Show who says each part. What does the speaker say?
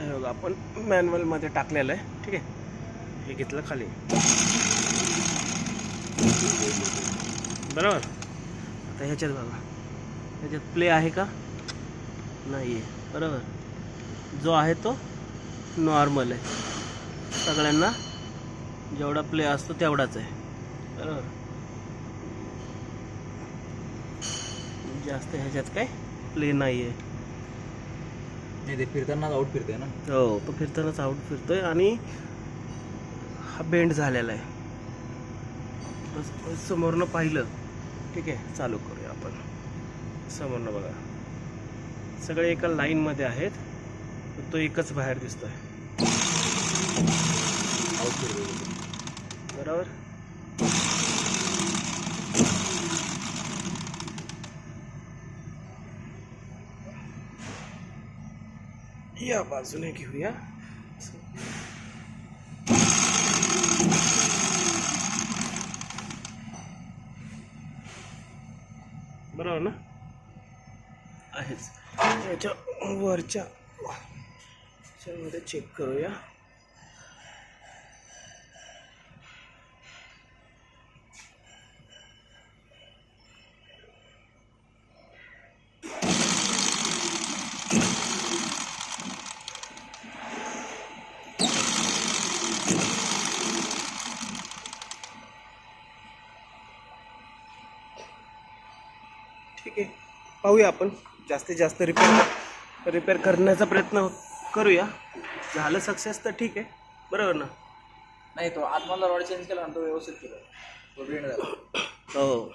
Speaker 1: हे बघा आपण मॅन्युअलमध्ये टाकलेलं आहे. ठीक आहे, हे घेतलं खाली बरोबर. आता ह्याच्यात बघा, ह्याच्यात प्ले आहे का, नाही आहे बरोबर. जो आहे तो नॉर्मल आहे, सगळ्यांना जेवढा प्ले असतो तेवढाच आहे बरोबर. जास्त ह्याच्यात काय प्ले नाही आहे.
Speaker 2: नाही ते फिरतानाच आउट फिरतोय ना.
Speaker 1: हो, तो फिरतानाच आउट फिरतोय आणि हा बेंड झालेला आहे. बस समोरनं पाहिलं. ठीक आहे, चालू करूया आपण. समोरनं बघा, सगळे एका लाईनमध्ये आहेत, तो एकच बाहेर दिसतोय
Speaker 2: आउट फिरतोय
Speaker 1: बरोबर. या बाजूने घेऊया. बरोबर ना, आहेच. याच्या वरच्या मध्ये चेक करूया. ठीक आहे, पाहूया आपण. जास्तीत जास्त रिपेअर करण्याचा प्रयत्न करूया. झालं सक्सेस तर ठीक आहे बरोबर ना.
Speaker 2: नाही तो आतमधला रॉड चेंज केला ना, तो व्यवस्थित केला, तो बेंड झाला.
Speaker 1: हो.